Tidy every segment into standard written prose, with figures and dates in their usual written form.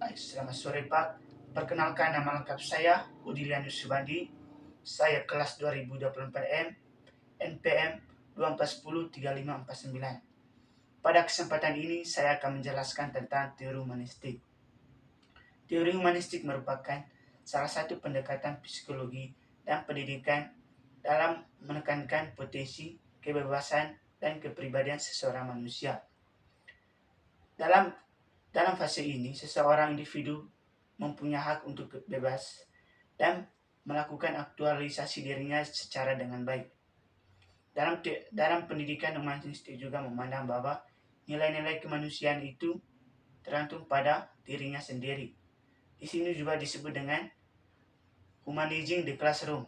Baik, selamat sore Pak. Perkenalkan nama lengkap saya Udilianus Subandi. Saya kelas 2024 NPM 24103549. Pada kesempatan ini saya akan menjelaskan tentang teori humanistik. Teori humanistik merupakan salah satu pendekatan psikologi dan pendidikan dalam menekankan potensi, kebebasan, dan kepribadian seseorang manusia. Dalam dalam fase ini, seseorang individu mempunyai hak untuk bebas dan melakukan aktualisasi dirinya secara dengan baik. Dalam pendidikan humanistik juga memandang bahwa nilai-nilai kemanusiaan itu tergantung pada dirinya sendiri. Di sini juga disebut dengan humanizing the classroom,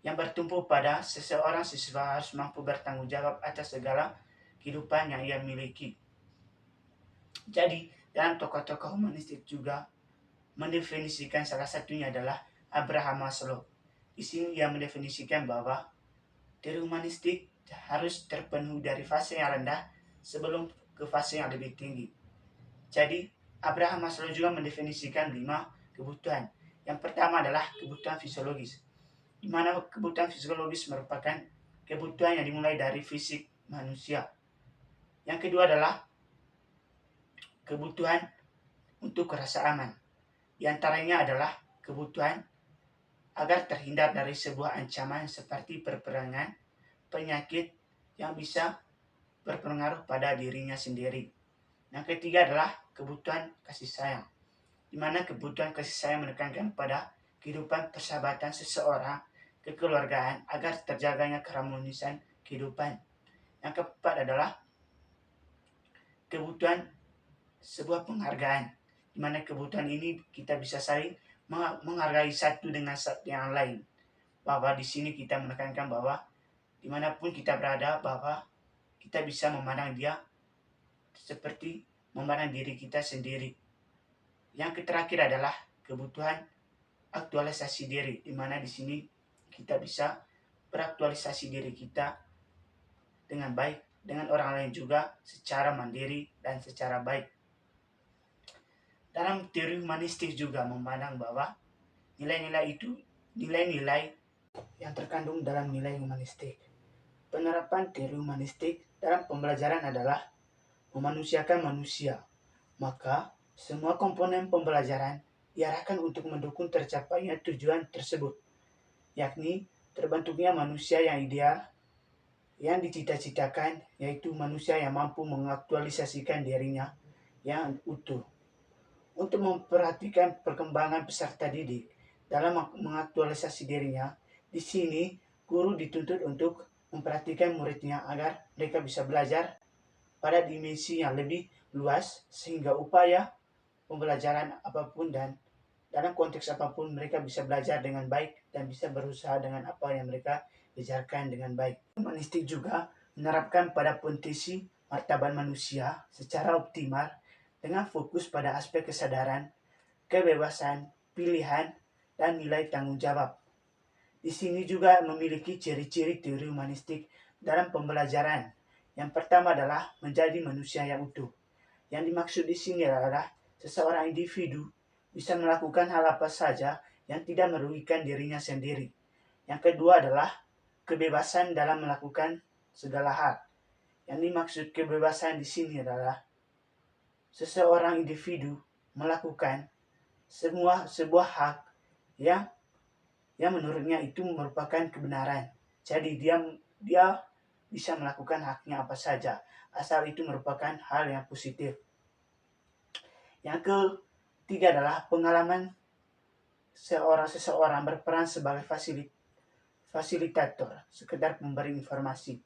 yang bertumpu pada seseorang siswa harus mampu bertanggung jawab atas segala kehidupan yang ia miliki. Jadi, dalam tokoh-tokoh humanistik juga mendefinisikan salah satunya adalah Abraham Maslow. Di sini ia mendefinisikan bahwa teori humanistik harus terpenuhi dari fase yang rendah sebelum ke fase yang lebih tinggi. Jadi, Abraham Maslow juga mendefinisikan 5 kebutuhan. Yang pertama adalah kebutuhan fisiologis, di mana kebutuhan fisiologis merupakan kebutuhan yang dimulai dari fisik manusia. Yang kedua adalah kebutuhan untuk rasa aman. Di antaranya adalah kebutuhan agar terhindar dari sebuah ancaman seperti peperangan, penyakit yang bisa berpengaruh pada dirinya sendiri. Yang ketiga adalah kebutuhan kasih sayang, di mana kebutuhan kasih sayang menekankan pada kehidupan persahabatan seseorang, kekeluargaan, agar terjaganya keharmonisan kehidupan. Yang keempat adalah kebutuhan sebuah penghargaan, di mana kebutuhan ini kita bisa saling menghargai satu dengan yang lain. Bahwa di sini kita menekankan bahwa dimanapun kita berada, bahwa kita bisa memandang dia seperti memandang diri kita sendiri. Yang terakhir adalah kebutuhan aktualisasi diri, di mana di sini kita bisa beraktualisasi diri kita dengan baik dengan orang lain juga secara mandiri dan secara baik. Dalam teori humanistik juga memandang bahwa nilai-nilai itu nilai-nilai yang terkandung dalam nilai humanistik. Penerapan teori humanistik dalam pembelajaran adalah memanusiakan manusia. Maka, semua komponen pembelajaran diarahkan untuk mendukung tercapainya tujuan tersebut, yakni terbentuknya manusia yang ideal yang dicita-citakan, yaitu manusia yang mampu mengaktualisasikan dirinya yang utuh. Untuk memperhatikan perkembangan peserta didik dalam mengaktualisasi dirinya, di sini guru dituntut untuk memperhatikan muridnya agar mereka bisa belajar pada dimensi yang lebih luas, sehingga upaya pembelajaran apapun dan dalam konteks apapun mereka bisa belajar dengan baik dan bisa berusaha dengan apa yang mereka ajarkan dengan baik. Humanistik juga menerapkan pada potensi martabat manusia secara optimal dengan fokus pada aspek kesadaran, kebebasan, pilihan, dan nilai tanggung jawab. Di sini juga memiliki ciri-ciri teori humanistik dalam pembelajaran. Yang pertama adalah menjadi manusia yang utuh. Yang dimaksud di sini adalah seseorang individu bisa melakukan hal apa saja yang tidak merugikan dirinya sendiri. Yang kedua adalah kebebasan dalam melakukan segala hal. Yang dimaksud kebebasan di sini adalah seseorang individu melakukan sebuah hak yang menurutnya itu merupakan kebenaran. Jadi dia bisa melakukan haknya apa saja, asal itu merupakan hal yang positif. Yang ketiga adalah pengalaman seseorang berperan sebagai fasilitator, sekedar memberi informasi.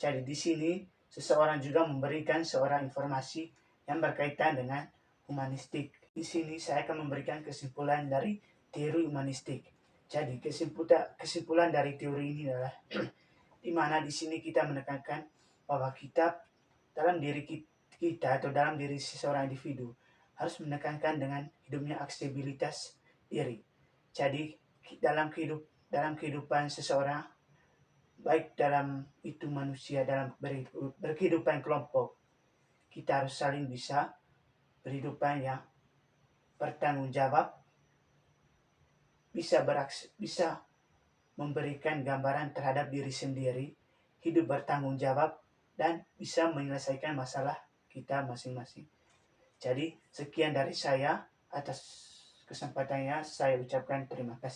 Jadi di sini seseorang juga memberikan seorang informasi yang berkaitan dengan humanistik. Di sini saya akan memberikan kesimpulan dari teori humanistik. Jadi kesimpulan dari teori ini adalah di mana di sini kita menekankan bahwa kita dalam diri kita atau dalam diri seseorang individu harus menekankan dengan hidupnya aksesibilitas diri. Jadi dalam kehidupan seseorang, baik dalam itu manusia dalam berkehidupan kelompok, kita harus saling bisa berhidupan yang bertanggung jawab, bisa memberikan gambaran terhadap diri sendiri, hidup bertanggung jawab, dan bisa menyelesaikan masalah kita masing-masing. Jadi sekian dari saya. Atas kesempatannya saya ucapkan terima kasih.